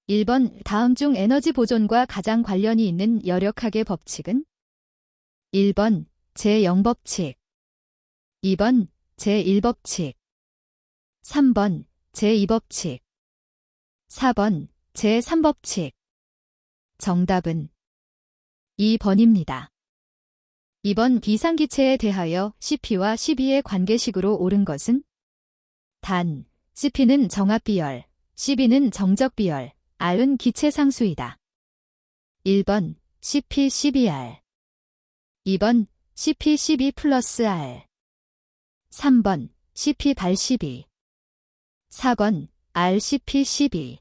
1번 다음 중 에너지 보존과 가장 관련이 있는 열역학의 법칙은? 1번 제0법칙, 2번 제1법칙, 3번 제2법칙, 4번 제3법칙. 정답은 2번입니다. 2번 비상기체에 대하여 CP와 CB의 관계식으로 옳은 것은? 단, CP는 정압비열, CB는 정적비열, R은 기체상수이다. 1번 CP-CBR, 2번 CP-CB 플러스 R, 3번 CP-CB, 4번 RCP-CB.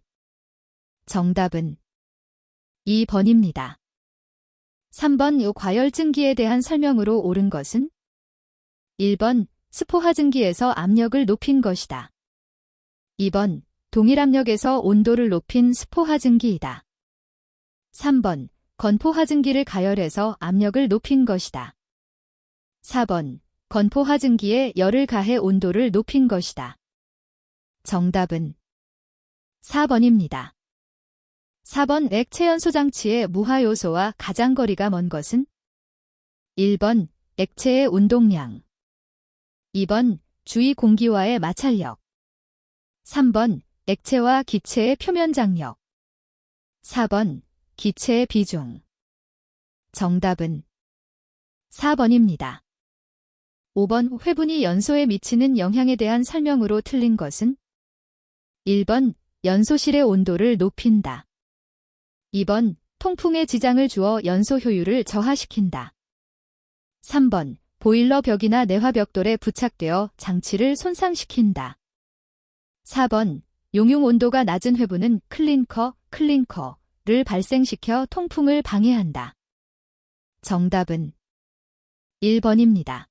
정답은 2번입니다. 3번 과열증기에 대한 설명으로 옳은 것은? 1번 스포하증기에서 압력을 높인 것이다. 2번 동일압력에서 온도를 높인 스포하증기이다. 3번 건포하증기를 가열해서 압력을 높인 것이다. 4번 건포하증기에 열을 가해 온도를 높인 것이다. 정답은 4번입니다. 4번 액체연소장치의 무하요소와 가장 거리가 먼 것은? 1번 액체의 운동량, 2번 주위 공기와의 마찰력, 3번 액체와 기체의 표면 장력, 4번 기체의 비중. 정답은 4번입니다. 5번 회분이 연소에 미치는 영향에 대한 설명으로 틀린 것은? 1번 연소실의 온도를 높인다. 2번 통풍에 지장을 주어 연소 효율을 저하시킨다. 3번 보일러 벽이나 내화 벽돌에 부착되어 장치를 손상시킨다. 4번 용융 온도가 낮은 회분은 클링커를 발생시켜 통풍을 방해한다. 정답은 1번입니다.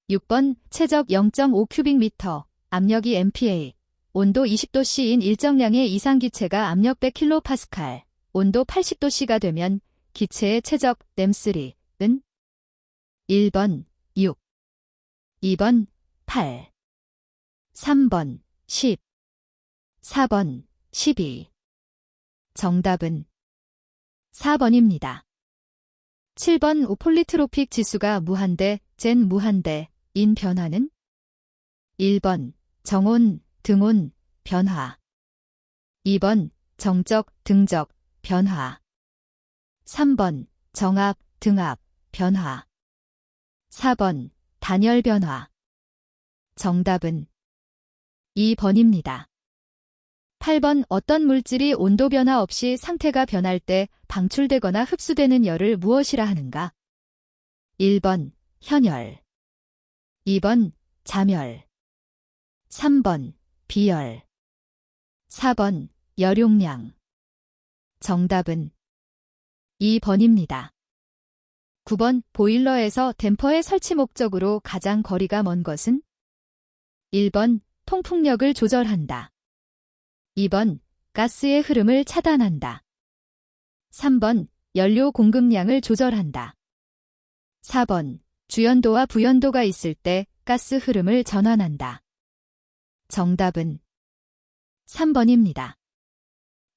6번 최적 0.5 큐빅미터, 압력이 MPa, 온도 20도씨인 일정량의 이상기체가 압력 100kPa, 온도 80도씨가 되면 기체의 최적 램3은? 1번 6, 2번 8, 3번 10, 4번 12. 정답은 4번입니다. 7번 폴리트로픽 지수가 무한대, 젠 무한대인 변화는? 1번 정온, 등온, 변화, 2번 정적, 등적, 변화, 3번 정압, 등압, 변화, 4번 단열 변화. 정답은 2번입니다. 8번 어떤 물질이 온도 변화 없이 상태가 변할 때 방출되거나 흡수되는 열을 무엇이라 하는가? 1번 현열, 2번 자멸, 3번 비열, 4번 열용량. 정답은 2번입니다. 9번 보일러에서 댐퍼의 설치 목적으로 가장 거리가 먼 것은? 1번 통풍력을 조절한다. 2번 가스의 흐름을 차단한다. 3번 연료 공급량을 조절한다. 4번 주연도와 부연도가 있을 때 가스 흐름을 전환한다. 정답은 3번입니다.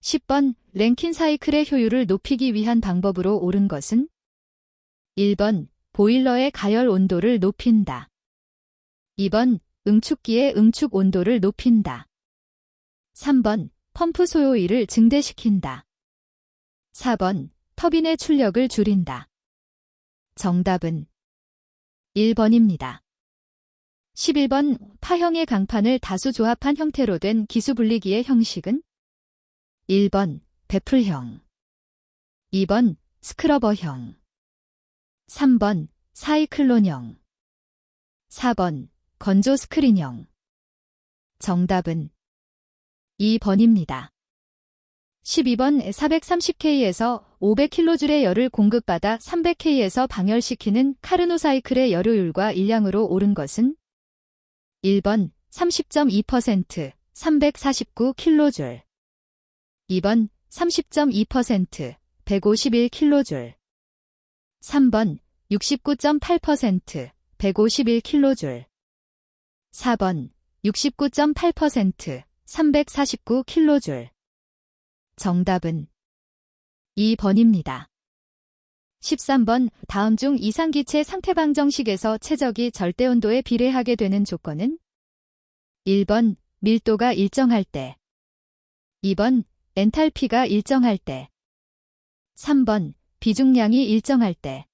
10번 랭킨 사이클의 효율을 높이기 위한 방법으로 옳은 것은? 1번 보일러의 가열 온도를 높인다. 2번 응축기의 응축 온도를 높인다. 3번 펌프 소요율을 증대시킨다. 4번 터빈의 출력을 줄인다. 정답은 1번입니다. 11번 파형의 강판을 다수 조합한 형태로 된 기수분리기의 형식은? 1번 베풀형, 2번 스크러버형, 3번 사이클론형, 4번 건조 스크린형. 정답은 2번입니다. 12번 430K에서 500kJ의 열을 공급받아 300K에서 방열시키는 카르노 사이클의 열효율과 일량으로 옳은 것은? 1번 30.2%, 349kJ, 2번 30.2%, 151kJ, 3번 69.8%, 151kJ, 4번 69.8%, 349kJ. 정답은 2번입니다. 13번 다음 중 이상기체 상태방정식에서 최적이 절대온도에 비례하게 되는 조건은 1번 밀도가 일정할 때 2번 엔탈피가 일정할 때 3번 비중량이 일정할 때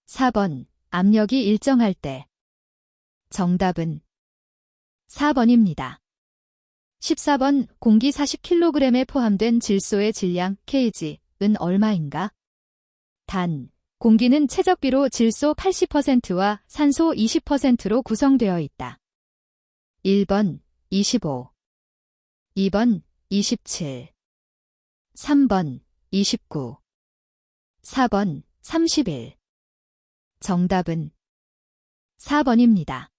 4번 압력이 일정할 때 정답은 4번입니다. 14번 공기 40kg에 포함된 질소의 질량 kg은 얼마인가? 단, 공기는 최적비로 질소 80%와 산소 20%로 구성되어 있다. 1번 25 2번 27 3번 29 4번 31 정답은 4번입니다.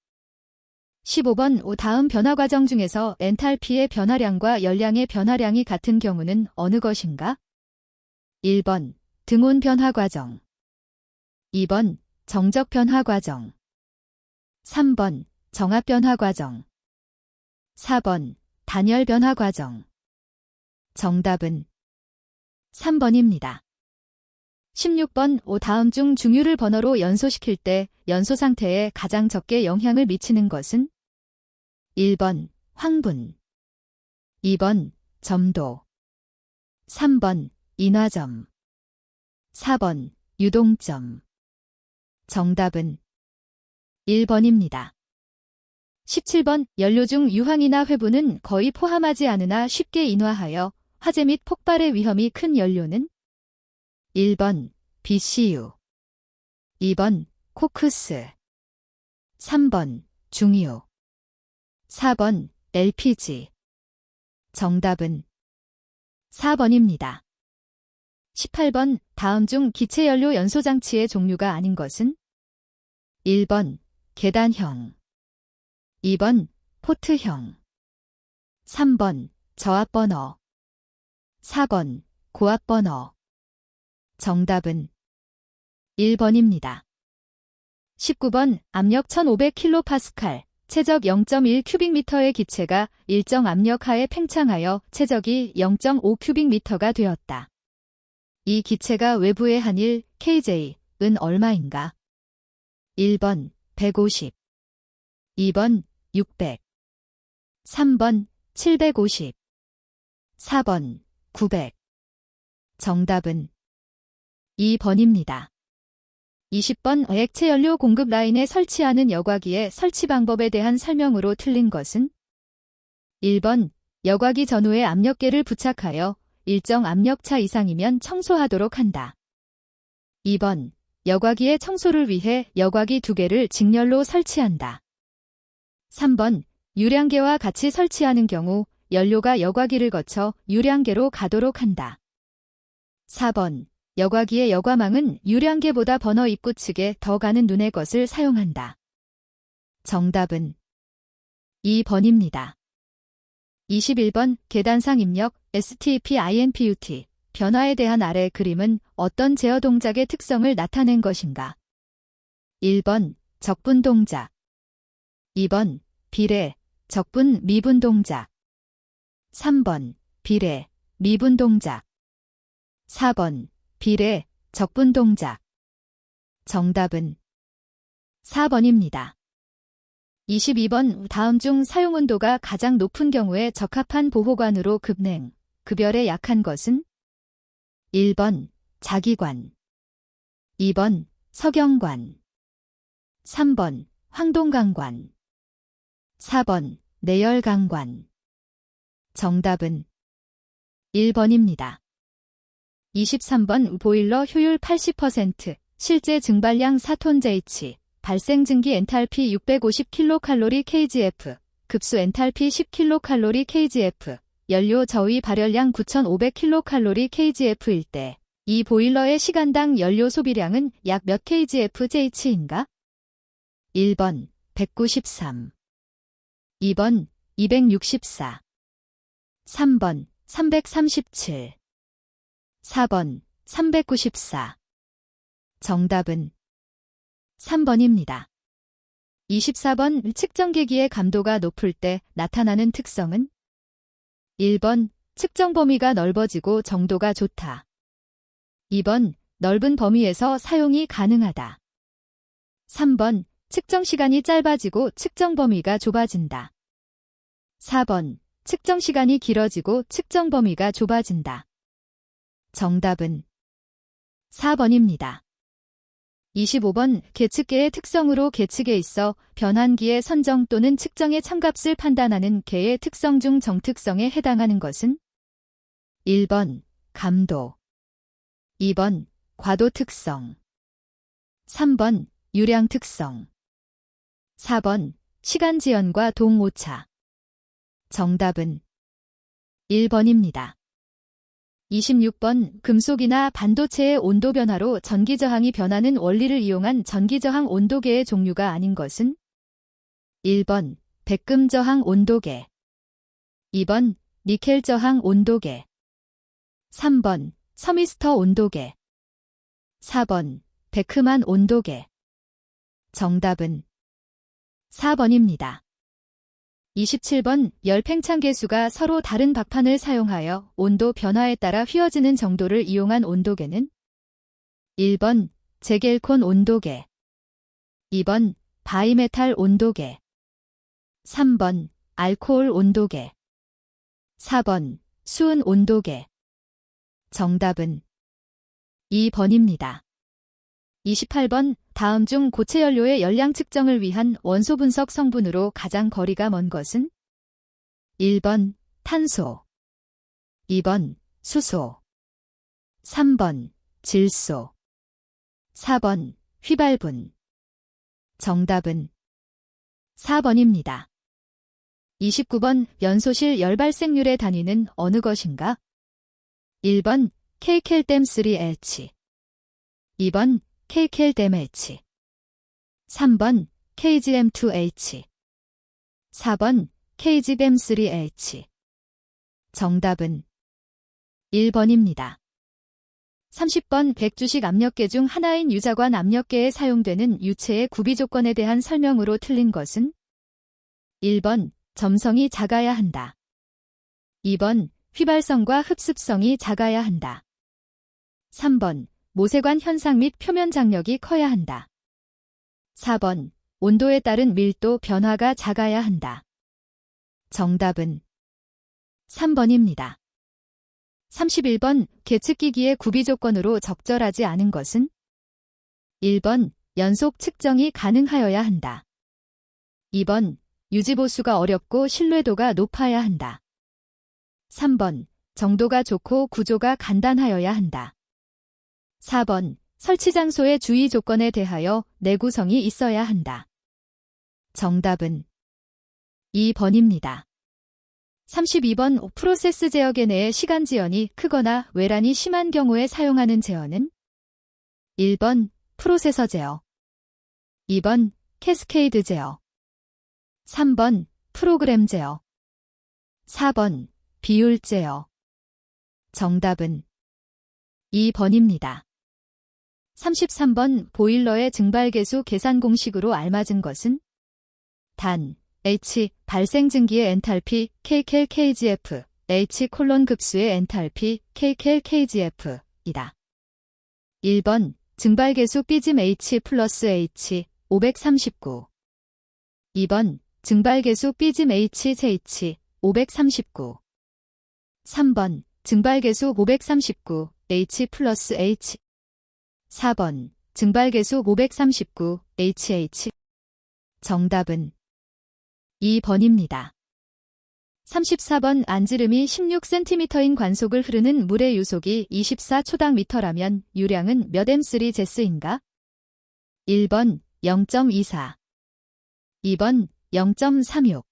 15번 다음 변화 과정 중에서 엔탈피의 변화량과 열량의 변화량이 같은 경우는 어느 것인가? 1번 등온 변화 과정 2번 정적 변화 과정 3번 정압 변화 과정 4번 단열 변화 과정 정답은 3번입니다. 16번 다음 중 중유를 번호로 연소시킬 때 연소 상태에 가장 적게 영향을 미치는 것은 1번 황분 2번 점도 3번 인화점 4번 유동점 정답은 1번입니다. 17번 연료 중 유황이나 회분은 거의 포함하지 않으나 쉽게 인화하여 화재 및 폭발의 위험이 큰 연료는 1번 BCU 2번 코크스 3번 중유 4번 LPG 정답은 4번입니다. 18번 다음 중 기체연료 연소장치의 종류가 아닌 것은 1번 계단형 2번 포트형 3번 저압버너 4번 고압버너 정답은 1번입니다. 19번 압력 1500kPa, 최적 0.1큐빅미터의 기체가 일정 압력 하에 팽창하여 최적이 0.5큐빅미터가 되었다. 이 기체가 외부의 한일 kJ은 얼마인가? 1번 150 2번 600 3번 750 4번 900 정답은 2번입니다. 20번 액체연료 공급 라인에 설치하는 여과기의 설치 방법에 대한 설명으로 틀린 것은 1번 여과기 전후에 압력계를 부착하여 일정 압력차 이상이면 청소하도록 한다. 2번 여과기의 청소를 위해 여과기 2개를 직렬로 설치한다. 3번 유량계와 같이 설치하는 경우 연료가 여과기를 거쳐 유량계로 가도록 한다. 4번 여과기의 여과망은 유량계보다 버너 입구 측에 더 가는 눈의 것을 사용한다. 정답은 2번입니다. 21번 계단상 입력 STP INPUT 변화에 대한 아래 그림은 어떤 제어 동작의 특성을 나타낸 것인가? 1번 적분 동작 2번 비례 적분 미분 동작 3번 비례 미분 동작 4번 비례 적분 동작 정답은 4번입니다. 22번 다음 중 사용 온도가 가장 높은 경우에 적합한 보호관으로 급냉, 급열에 약한 것은 1번 자기관 2번 석영관 3번 황동강관 4번 내열강관 정답은 1번입니다. 23번 보일러 효율 80%, 실제 증발량 4톤 발생 증기 엔탈피 650kcal/kgf, 급수 엔탈피 10kcal/kgf, 연료 저위 발열량 9500kcal/kgf일 때, 이 보일러의 시간당 연료 소비량은 약 몇 kgf/j인가? 1번 193 2번 264 3번 337 4번 394 정답은 3번입니다. 24번 측정기기의 감도가 높을 때 나타나는 특성은 1번 측정 범위가 넓어지고 정도가 좋다. 2번, 넓은 범위에서 사용이 가능하다. 3번, 측정 시간이 짧아지고 측정 범위가 좁아진다. 4번, 측정 시간이 길어지고 측정 범위가 좁아진다. 정답은 4번입니다. 25번, 계측계의 특성으로 계측에 있어 변환기의 선정 또는 측정의 참값을 판단하는 계의 특성 중 정특성에 해당하는 것은 1번, 감도 2번, 과도 특성 3번, 유량 특성 4번, 시간 지연과 동오차 정답은 1번입니다. 26번, 금속이나 반도체의 온도 변화로 전기 저항이 변하는 원리를 이용한 전기 저항 온도계의 종류가 아닌 것은 1번, 백금 저항 온도계 2번, 니켈 저항 온도계 3번, 서미스터 온도계 4번, 베크만 온도계 정답은 4번입니다. 27번, 열 팽창 계수가 서로 다른 박판을 사용하여 온도 변화에 따라 휘어지는 정도를 이용한 온도계는 1번, 제겔콘 온도계 2번, 바이메탈 온도계 3번, 알코올 온도계 4번, 수은 온도계 정답은 2번입니다. 28번, 다음 중 고체 연료의 열량 측정을 위한 원소 분석 성분으로 가장 거리가 먼 것은 1번, 탄소 2번, 수소 3번, 질소 4번, 휘발분 정답은 4번입니다. 29번, 연소실 열발생률의 단위는 어느 것인가? 1번, kcal-3H 2번, kcal-H 3번, kgm2H 4번, kgm3H 정답은 1번입니다. 30번, 백주식 압력계 중 하나인 유자관 압력계에 사용되는 유체의 구비 조건에 대한 설명으로 틀린 것은 1번, 점성이 작아야 한다. 2번, 휘발성과 흡습성이 작아야 한다. 3번, 모세관 현상 및 표면 장력이 커야 한다. 4번, 온도에 따른 밀도 변화가 작아야 한다. 정답은 3번입니다. 31번, 계측기기의 구비 조건으로 적절하지 않은 것은 1번, 연속 측정이 가능하여야 한다. 2번, 유지보수가 어렵고 신뢰도가 높아야 한다. 3번, 정도가 좋고 구조가 간단하여야 한다. 4번, 설치 장소의 주의 조건에 대하여 내구성이 있어야 한다. 정답은 2번입니다. 32번, 프로세스 제어계 내의 시간 지연이 크거나 외란이 심한 경우에 사용하는 제어는 1번, 프로세서 제어 2번, 캐스케이드 제어 3번, 프로그램 제어 4번, 비율 제어 정답은 2번입니다. 33번, 보일러의 증발계수 계산 공식으로 알맞은 것은 단, H, 발생 증기의 엔탈피, kcal-kgf, H 급수의 엔탈피, kcal-kgf, 이다. 1번, 증발계수 B짐 H 플러스 H, 539. 2번, 증발계수 B짐 HJH, 539. 3번, 증발계수 539, H 플러스 H 4번, 증발계수 539, HH 정답은 2번입니다. 34번, 안지름이 16cm인 관속을 흐르는 물의 유속이 24초당 미터라면 유량은 몇 M3 제스인가? 1번, 0.24 2번, 0.36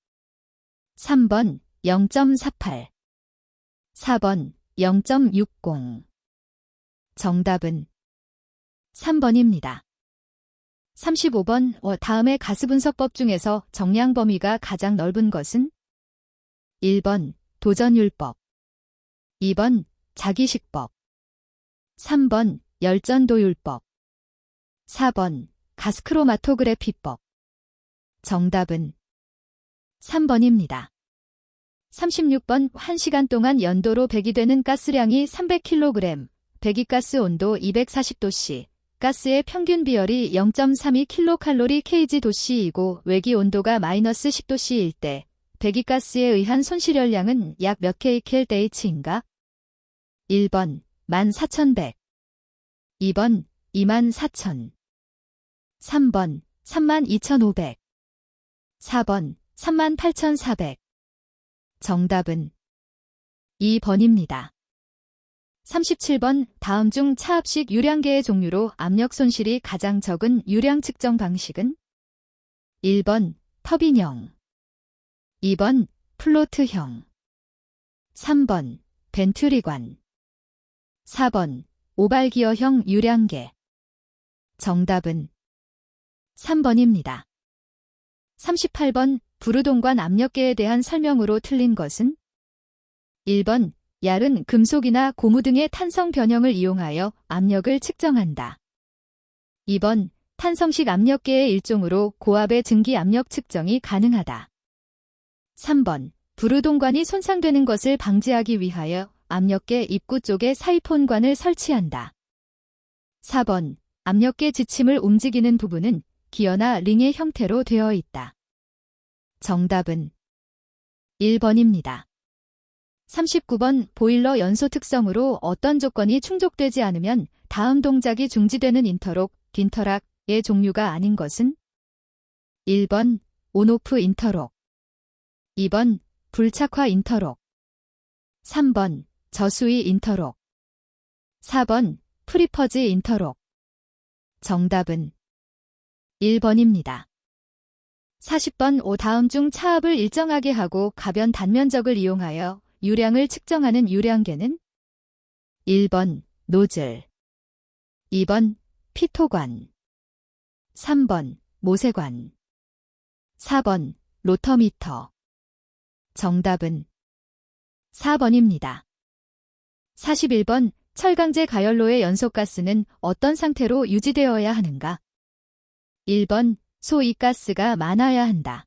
3번, 0.48 4번, 0.60 정답은 3번입니다. 35번, 다음의 가스분석법 중에서 정량 범위가 가장 넓은 것은 1번, 도전율법 2번, 자기식법 3번, 열전도율법 4번, 가스크로마토그래피법 정답은 3번입니다. 36번 1시간 동안 연도로 배기되는 가스량이 300kg, 배기가스 온도 240도씨, 가스의 평균 비열이 0.32kcal/kg도씨이고 외기 온도가 마이너스 10도씨일 때 배기가스에 의한 손실열량은 약 몇 kcal/h인가? 1번 14,100, 2번 24,000, 3번 32,500, 4번 38,400. 정답은 2번입니다. 37번 다음 중 차압식 유량계의 종류로 압력 손실이 가장 적은 유량 측정 방식은? 1번 터빈형, 2번 플로트형, 3번 벤튜리관, 4번 오발기어형 유량계. 정답은 3번입니다. 38번 부르동관 압력계에 대한 설명으로 틀린 것은? 1번 얇은 금속이나 고무 등의 탄성 변형을 이용하여 압력을 측정한다. 2번 탄성식 압력계의 일종으로 고압의 증기 압력 측정이 가능하다. 3번 부르동관이 손상되는 것을 방지하기 위하여 압력계 입구 쪽에 사이폰관을 설치한다. 4번 압력계 지침을 움직이는 부분은 기어나 링의 형태로 되어 있다. 정답은 1번입니다. 39번 보일러 연소 특성으로 어떤 조건이 충족되지 않으면 다음 동작이 중지되는 인터록, 딘터락의 종류가 아닌 것은? 1번 온오프 인터록, 2번 불착화 인터록, 3번 저수위 인터록, 4번 프리퍼즈 인터록. 정답은 1번입니다. 40번 다음 중 차압을 일정하게 하고 가변 단면적을 이용하여 유량을 측정하는 유량계는? 1번 노즐, 2번 피토관, 3번 모세관, 4번 로터미터. 정답은 4번입니다. 41번 철강제 가열로의 연소가스는 어떤 상태로 유지되어야 하는가? 1번 소이가스가 많아야 한다.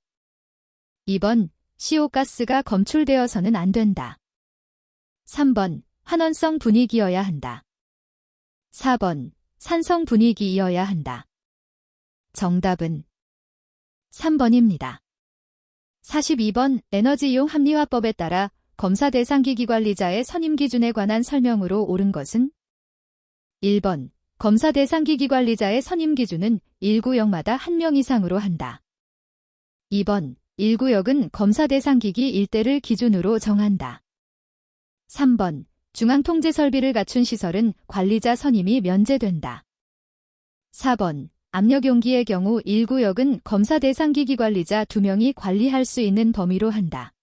2번 시오가스가 검출되어서는 안 된다. 3번 환원성 분위기여야 한다. 4번 산성 분위기이어야 한다. 정답은 3번입니다. 42번 에너지이용 합리화법에 따라 검사 대상기기 관리자의 선임 기준에 관한 설명으로 옳은 것은? 1번 검사 대상기기 관리자의 선임 기준은 1구역마다 1명 이상으로 한다. 2번 1구역은 검사 대상기기 1대를 기준으로 정한다. 3번 중앙통제 설비를 갖춘 시설은 관리자 선임이 면제된다. 4번 압력용기의 경우 1구역은 검사 대상기기 관리자 2명이 관리할 수 있는 범위로 한다.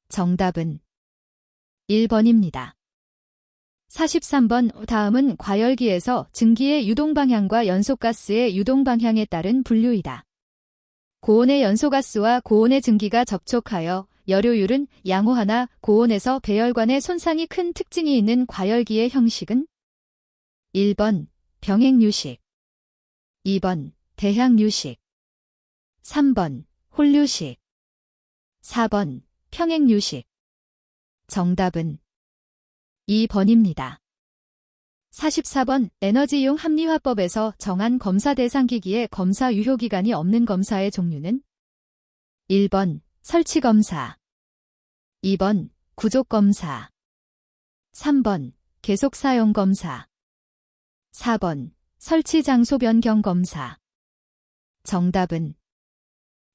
정답은 1번입니다. 43번 다음은 과열기에서 증기의 유동방향과 연소가스의 유동방향에 따른 분류이다. 고온의 연소가스와 고온의 증기가 접촉하여 열효율은 양호하나 고온에서 배열관의 손상이 큰 특징이 있는 과열기의 형식은? 1번 병행유식, 2번 대향유식, 3번 홀유식, 4번 평행유식. 정답은 2번입니다. 44번 에너지이용 합리화법에서 정한 검사 대상기기의 검사 유효기간이 없는 검사의 종류는? 1번 설치검사, 2번 구족검사, 3번 계속사용검사, 4번 설치장소 변경검사. 정답은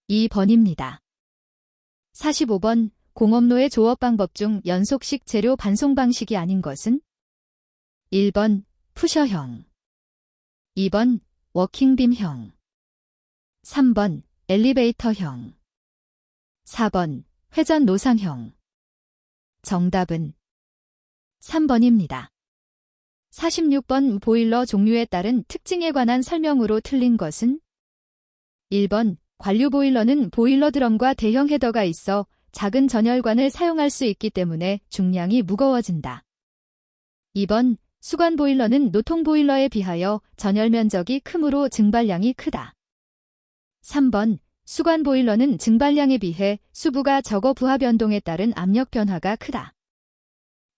2번입니다. 45번 공업로의 조업 방법 중 연속식 재료 반송 방식이 아닌 것은? 1번 푸셔형, 2번 워킹빔형, 3번 엘리베이터형, 4번 회전 노상형. 정답은 3번입니다. 46번 보일러 종류에 따른 특징에 관한 설명으로 틀린 것은? 1번 관류 보일러는 보일러 드럼과 대형 헤더가 있어 작은 전열관을 사용할 수 있기 때문에 중량이 무거워진다. 2번 수관 보일러는 노통 보일러에 비하여 전열 면적이 크므로 증발량이 크다. 3번 수관 보일러는 증발량에 비해 수부가 적어 부하 변동에 따른 압력 변화가 크다.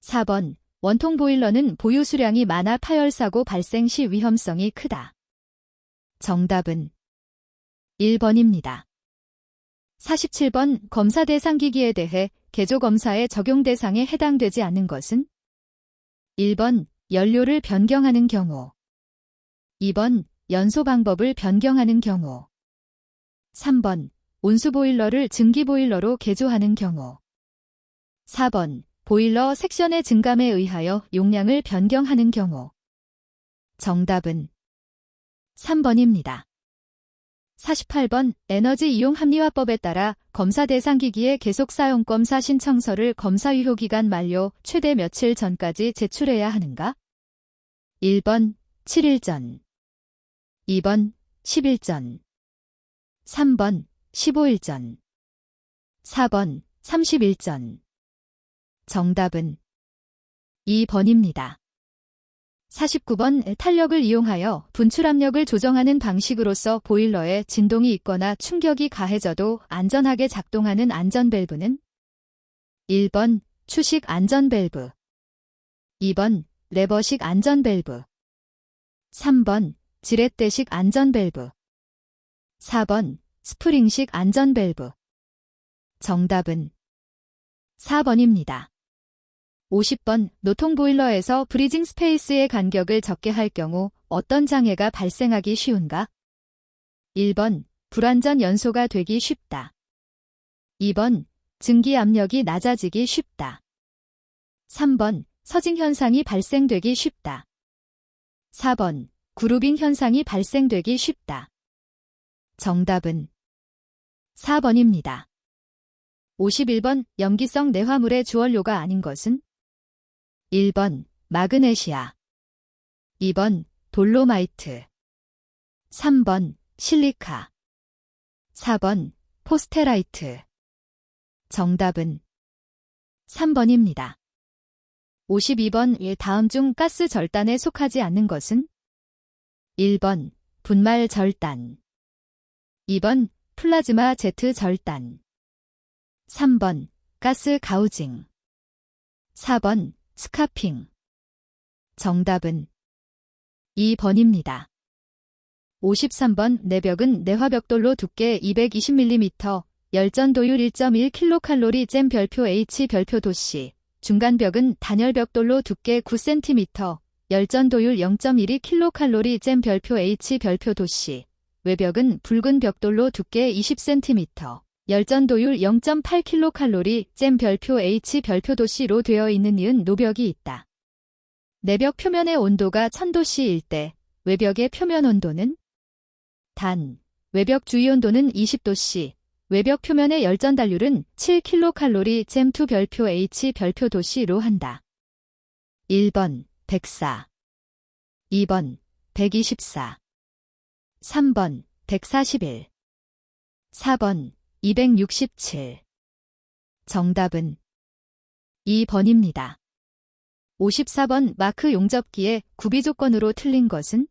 4번. 원통 보일러는 보유 수량이 많아 파열사고 발생 시 위험성이 크다. 정답은 1번입니다. 47번. 검사 대상 기기에 대해 개조 검사의 적용 대상에 해당되지 않는 것은? 1번. 연료를 변경하는 경우. 2번. 연소 방법을 변경하는 경우. 3번. 온수 보일러를 증기 보일러로 개조하는 경우. 4번. 보일러 섹션의 증감에 의하여 용량을 변경하는 경우. 정답은 3번입니다. 48번. 에너지 이용 합리화법에 따라 검사 대상 기기의 계속 사용 검사 신청서를 검사 유효 기간 만료 최대 며칠 전까지 제출해야 하는가? 1번 7일 전, 2번 10일 전, 3번 15일 전, 4번 30일 전. 정답은 2번입니다. 49번. 탄력을 이용하여 분출압력을 조정하는 방식으로서 보일러에 진동이 있거나 충격이 가해져도 안전하게 작동하는 안전밸브는? 1번 추식 안전밸브, 2번 레버식 안전밸브, 3번 지렛대식 안전밸브, 4번 스프링식 안전밸브. 정답은 4번입니다. 50번. 노통 보일러에서 브리징 스페이스의 간격을 적게 할 경우 어떤 장애가 발생하기 쉬운가? 1번. 불완전 연소가 되기 쉽다. 2번. 증기 압력이 낮아지기 쉽다. 3번. 서징 현상이 발생되기 쉽다. 4번. 그루빙 현상이 발생되기 쉽다. 정답은 4번입니다. 51번. 염기성 내화물의 주원료가 아닌 것은? 1번 마그네시아, 2번 돌로마이트, 3번 실리카, 4번 포스테라이트. 정답은 3번입니다. 52번. 다음 중 가스 절단에 속하지 않는 것은? 1번 분말 절단, 2번 플라즈마 제트 절단, 3번 가스 가우징, 4번 스카핑. 정답은 2번입니다. 53번. 내벽은 내화벽돌로 두께 220mm, 열전도율 1.1kcal 잼 별표 H 별표 도시. 중간벽은 단열벽돌로 두께 9cm, 열전도율 0.12kcal 잼 별표 H 별표 도시. 외벽은 붉은 벽돌로 두께 20cm, 열전도율 0.8kcal 잼 별표 H 별표 도시로 되어 있는 니은 노벽이 있다. 내벽 표면의 온도가 1000도씨일 때 외벽의 표면 온도는? 단, 외벽 주위 온도는 20도씨, 외벽 표면의 열전 단률은 7kcal 잼 2 별표 H 별표 도시로 한다. 1번 104, 2번 124, 3번 141, 4번 267. 정답은 2번입니다. 54번. 마크 용접기의 구비 조건으로 틀린 것은?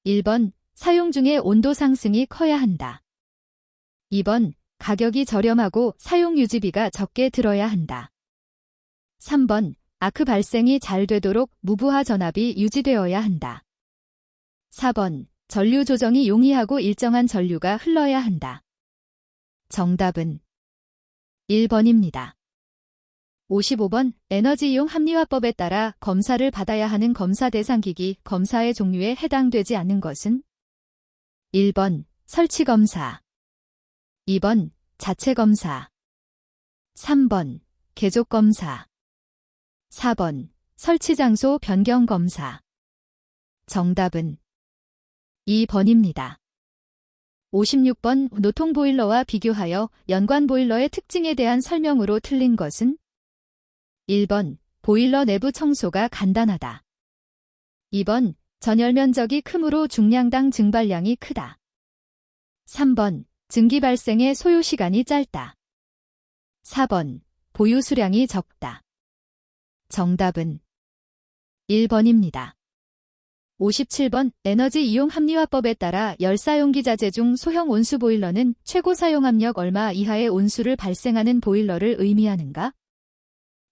1번 사용 중에 온도 상승이 커야 한다. 2번 가격이 저렴하고 사용 유지비가 적게 들어야 한다. 3번 아크 발생이 잘 되도록 무부하 전압이 유지되어야 한다. 4번 전류 조정이 용이하고 일정한 전류가 흘러야 한다. 정답은 1번입니다. 55번. 에너지 이용 합리화법에 따라 검사를 받아야 하는 검사 대상 기기 검사의 종류에 해당되지 않는 것은? 1번 설치 검사, 2번 자체 검사, 3번 개조 검사, 4번 설치 장소 변경 검사. 정답은 2번입니다. 56번. 노통 보일러와 비교하여 연관 보일러의 특징에 대한 설명으로 틀린 것은? 1번 보일러 내부 청소가 간단하다. 2번 전열 면적이 크므로 중량당 증발량이 크다. 3번 증기 발생의 소요 시간이 짧다. 4번 보유 수량이 적다. 정답은 1번입니다. 57번 에너지 이용 합리화법에 따라 열사용기 자재 중 소형 온수 보일러는 최고 사용압력 얼마 이하의 온수를 발생하는 보일러를 의미하는가?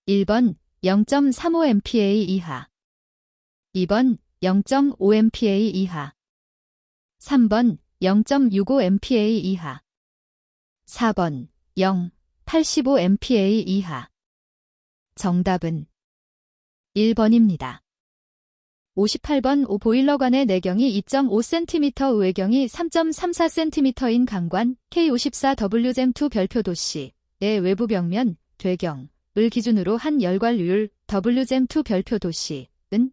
1번 0.35MPa 이하 2번 0.5MPa 이하 3번 0.65MPa 이하 4번 0.85MPa 이하 정답은 1번입니다. 58번 보일러관의 내경이 2.5cm 외경이 3.34cm인 강관 K54WGEM2 별표 도시의 외부 벽면 되경을 기준으로 한 열관류율 WGEM2 별표 도시은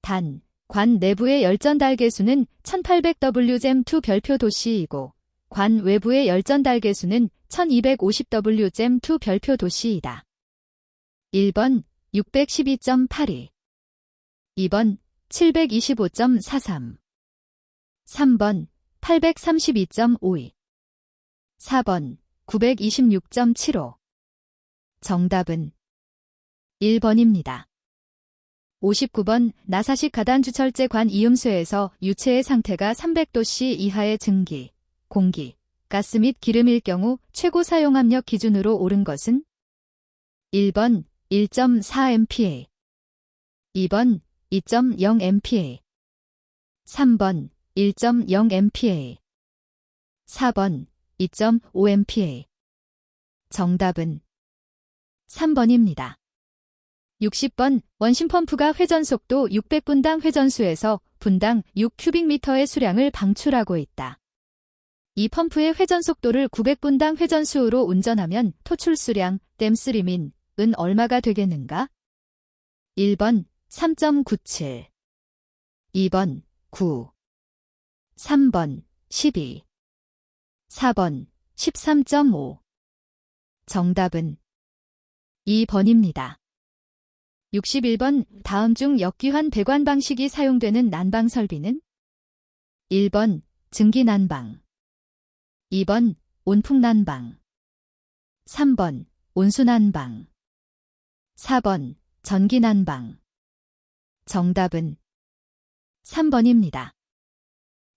단, 관 내부의 열전달 개수는 1800WGEM2 별표 도시이고 관 외부의 열전달 개수는 1250WGEM2 별표 도시이다. 1번 612.82 2번 725.43 3번 832.52 4번 926.75 정답은 1번입니다. 59번 나사식 가단주철제 관 이음수에서 유체의 상태가 300도씨 이하의 증기, 공기, 가스 및 기름일 경우 최고 사용압력 기준으로 옳은 것은 1번 1.4MPa 2번 2.0MPa 3번 1.0MPa 4번 2.5MPa 정답은 3번입니다. 60번 원심펌프가 회전속도 600분당 회전수에서 분당 6큐빅미터의 수량을 방출하고 있다. 이 펌프의 회전속도를 900분당 회전수로 운전하면 토출수량 댐스리민은 얼마가 되겠는가? 1번 3.97 2번 9 3번 12 4번 13.5 정답은 2번입니다. 61번 다음 중 역기환 배관 방식이 사용되는 난방 설비는 1번 증기난방 2번 온풍난방 3번 온수난방 4번 전기난방 정답은 3번입니다.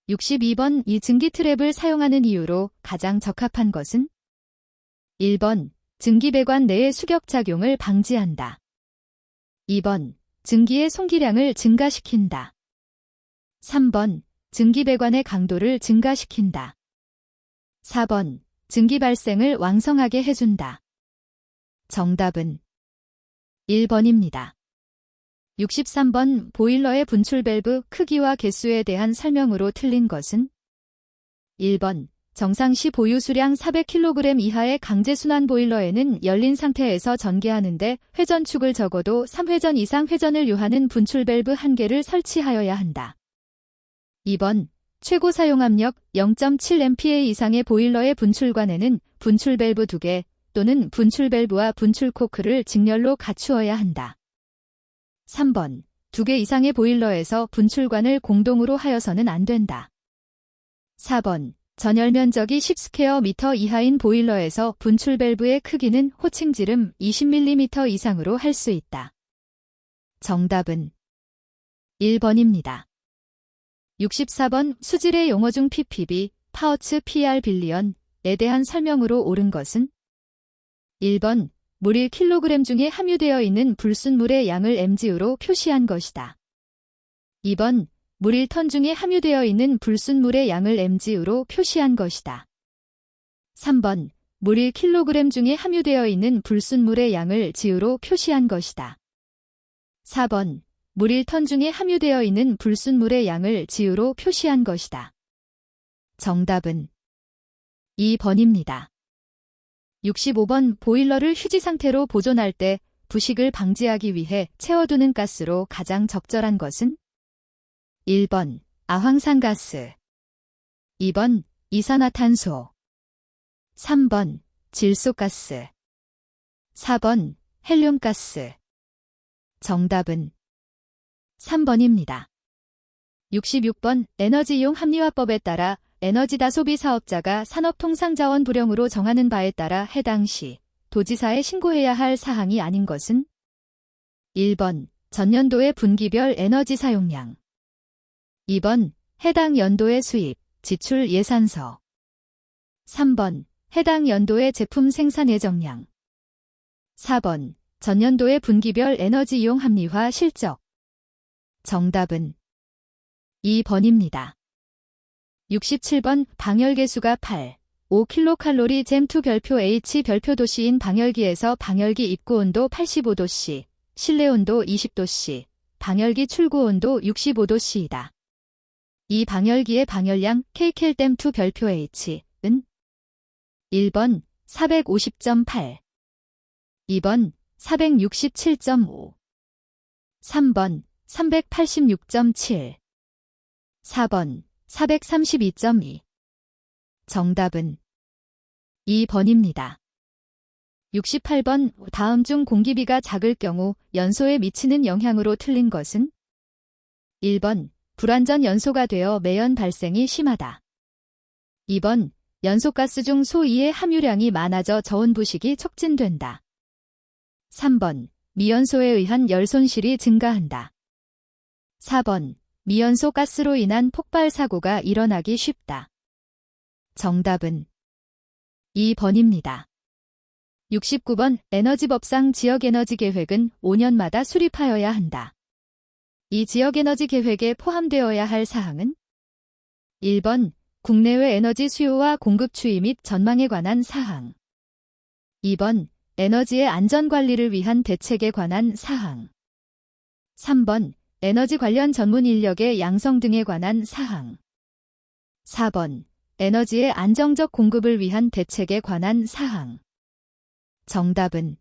62번 이 증기 트랩을 사용하는 이유로 가장 적합한 것은 1번 증기배관 내의 수격작용을 방지한다. 2번 증기의 송기량을 증가시킨다. 3번 증기배관의 강도를 증가시킨다. 4번 증기 발생을 왕성하게 해준다. 정답은 1번입니다. 63번 보일러의 분출 밸브 크기와 개수에 대한 설명으로 틀린 것은 1번 정상시 보유 수량 400kg 이하의 강제순환 보일러에는 열린 상태에서 전개하는데 회전축을 적어도 3회전 이상 회전을 요하는 분출 밸브 1개를 설치하여야 한다. 2번 최고 사용압력 0.7MPa 이상의 보일러의 분출관에는 분출 밸브 2개 또는 분출 밸브와 분출 코크를 직렬로 갖추어야 한다. 3번 2개 이상의 보일러에서 분출관을 공동으로 하여서는 안 된다. 4번 전열 면적이 10스퀘어미터 이하인 보일러에서 분출 밸브의 크기는 호칭 지름 20mm 이상으로 할 수 있다. 정답은 1번입니다. 64번 수질의 용어 중 ppb, 파워츠 per 빌리언에 대한 설명으로 옳은 것은 1번 물 1kg 중에 함유되어 있는 불순물의 양을 mg로 표시한 것이다. 2번 물 1톤 중에 함유되어 있는 불순물의 양을 mg로 표시한 것이다. 3번 물 1kg 중에 함유되어 있는 불순물의 양을 g로 표시한 것이다. 4번 물 1톤 중에 함유되어 있는 불순물의 양을 g로 표시한 것이다. 정답은 2번입니다. 65번 보일러를 휴지 상태로 보존할 때 부식을 방지하기 위해 채워두는 가스로 가장 적절한 것은 1번 아황산가스 2번 이산화탄소 3번 질소가스 4번 헬륨가스 정답은 3번입니다. 66번 에너지이용 합리화법에 따라 에너지다 소비 사업자가 산업통상자원 불용으로 정하는 바에 따라 해당 시 도지사에 신고해야 할 사항이 아닌 것은 1번 전년도의 분기별 에너지 사용량 2번 해당 연도의 수입, 지출 예산서. 3번 해당 연도의 제품 생산 예정량. 4번 전년도의 분기별 에너지 이용 합리화 실적. 정답은 2번입니다. 67번 방열계수가 8, 5kcal 잼2 별표 H 별표 도시인 방열기에서 방열기 입구 온도 85도씨, 실내 온도 20도씨, 방열기 출구 온도 65도씨이다. 이 방열기의 방열량 kcal-2 별표 H은 1번 450.8, 2번 467.5, 3번 386.7, 4번 432.2. 정답은 2번입니다. 68번 다음 중 공기비가 작을 경우 연소에 미치는 영향으로 틀린 것은? 1번 불완전 연소가 되어 매연 발생이 심하다. 2번 연소가스 중 소2의 함유량이 많아져 저온 부식이 촉진된다. 3번 미연소에 의한 열 손실이 증가한다. 4번 미연소 가스로 인한 폭발 사고가 일어나기 쉽다. 정답은 2번입니다. 69번 에너지법상 지역에너지계획은 5년마다 수립하여야 한다. 이 지역에너지계획에 포함되어야 할 사항은? 1번 국내외 에너지 수요와 공급 추이 및 전망에 관한 사항. 2번 에너지의 안전관리를 위한 대책에 관한 사항. 3번 에너지 관련 전문 인력의 양성 등에 관한 사항. 4번 에너지의 안정적 공급을 위한 대책에 관한 사항. 정답은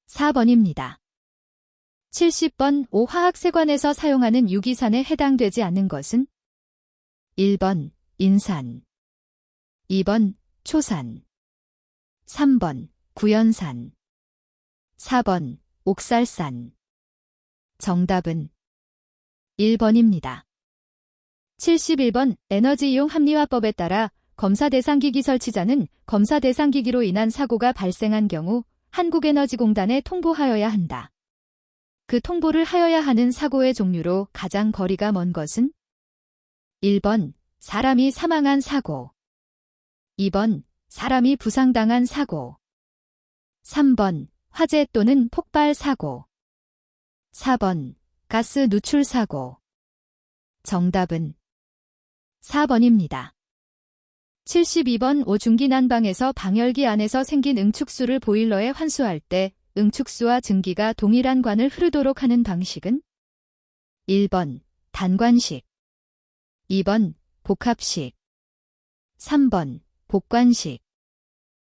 4번입니다. 70번 5화학세관에서 사용하는 유기산에 해당되지 않는 것은? 1번 인산, 2번 초산, 3번 구연산, 4번 옥살산. 정답은 1번입니다. 71번 에너지 이용 합리화법에 따라 검사 대상기기 설치자는 검사 대상기기로 인한 사고가 발생한 경우 한국에너지공단에 통보하여야 한다. 그 통보를 하여야 하는 사고의 종류로 가장 거리가 먼 것은? 1번 사람이 사망한 사고, 2번 사람이 부상당한 사고, 3번 화재 또는 폭발 사고, 4번 가스 누출 사고. 정답은 4번입니다. 72번 5중기 난방에서 방열기 안에서 생긴 응축수를 보일러에 환수할 때 응축수와 증기가 동일한 관을 흐르도록 하는 방식은? 1번 단관식, 2번 복합식, 3번 복관식,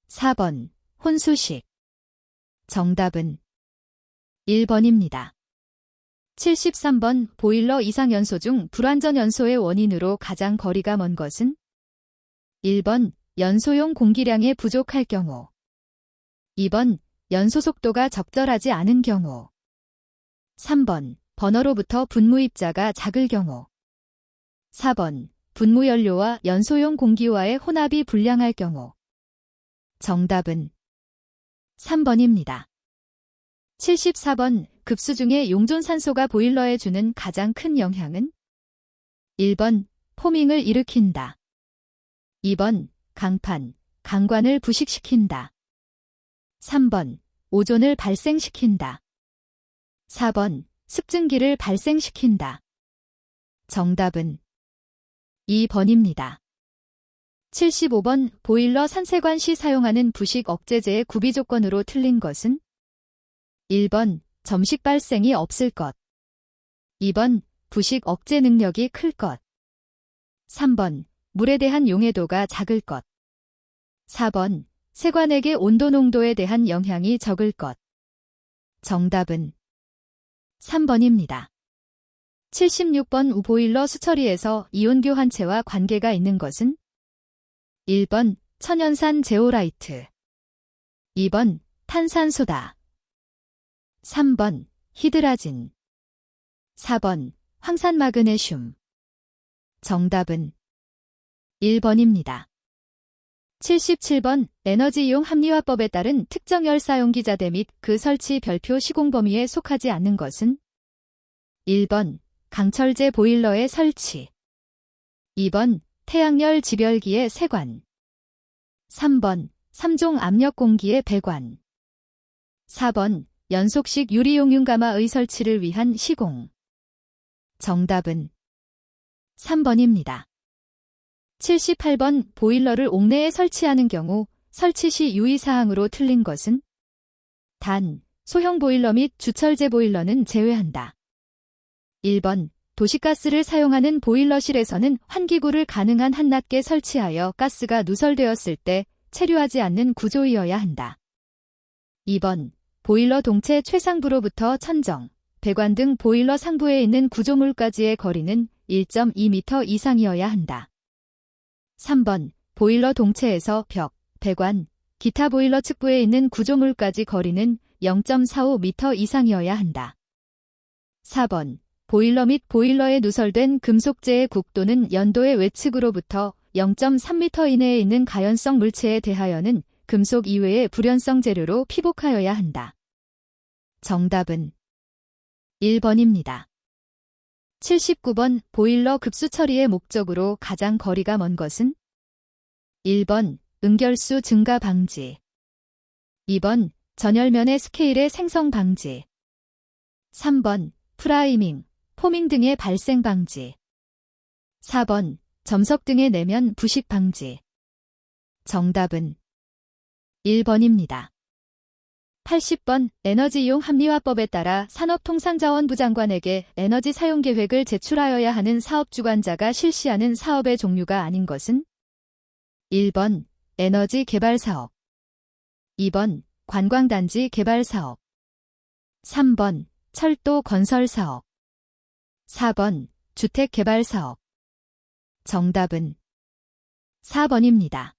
4번 혼수식. 정답은 1번입니다. 73번 보일러 이상 연소 중 불완전 연소의 원인으로 가장 거리가 먼 것은? 1번 연소용 공기량이 부족할 경우, 2번 연소 속도가 적절하지 않은 경우, 3번 버너로부터 분무 입자가 작을 경우, 4번 분무연료와 연소용 공기와의 혼합이 불량할 경우. 정답은 3번입니다. 74번 급수 중에 용존산소가 보일러에 주는 가장 큰 영향은? 1번 포밍을 일으킨다. 2번 강판, 강관을 부식시킨다. 3번 오존을 발생시킨다. 4번 습증기를 발생시킨다. 정답은 2번입니다. 75번 보일러 산세관 시 사용하는 부식 억제제의 구비 조건으로 틀린 것은? 1번 점식 발생이 없을 것, 2번 부식 억제 능력이 클 것, 3번 물에 대한 용해도가 작을 것, 4번 세관액의 온도 농도에 대한 영향이 적을 것. 정답은 3번입니다. 76번 보일러 수처리에서 이온 교환체와 관계가 있는 것은? 1번 천연산 제오라이트, 2번 탄산소다, 3번 히드라진, 4번 황산마그네슘. 정답은 1번입니다. 77번 에너지 이용 합리화법에 따른 특정 열사용기자재 및 그 설치 별표 시공 범위에 속하지 않는 것은? 1번 강철제 보일러의 설치. 2번 태양열 집열기의 세관. 3번 3종 압력 공기의 배관. 4번 연속식 유리용융가마의 설치를 위한 시공. 정답은 3번입니다. 78번 보일러를 옥내에 설치하는 경우 설치 시 유의사항으로 틀린 것은? 단, 소형 보일러 및 주철제 보일러는 제외한다. 1번 도시가스를 사용하는 보일러실에서는 환기구를 가능한 한 낮게 설치하여 가스가 누설되었을 때 체류하지 않는 구조이어야 한다. 2번 보일러 동체 최상부로부터 천정, 배관 등 보일러 상부에 있는 구조물까지의 거리는 1.2m 이상이어야 한다. 3번 보일러 동체에서 벽, 배관, 기타 보일러 측부에 있는 구조물까지 거리는 0.45m 이상이어야 한다. 4번 보일러 및 보일러에 누설된 금속재의 국도는 연도의 외측으로부터 0.3m 이내에 있는 가연성 물체에 대하여는 금속 이외의 불연성 재료로 피복하여야 한다. 정답은 1번입니다. 79번 보일러 급수 처리의 목적으로 가장 거리가 먼 것은? 1번 응결수 증가 방지. 2번 전열면의 스케일의 생성 방지. 3번 프라이밍, 포밍 등의 발생 방지. 4번 점석 등의 내면 부식 방지. 정답은 1번입니다. 80번 에너지이용 합리화법에 따라 산업통상자원부 장관에게 에너지 사용 계획을 제출하여야 하는 사업주관자가 실시하는 사업의 종류가 아닌 것은? 1번 에너지 개발 사업. 2번 관광단지 개발 사업. 3번 철도 건설 사업. 4번 주택 개발 사업. 정답은 4번입니다.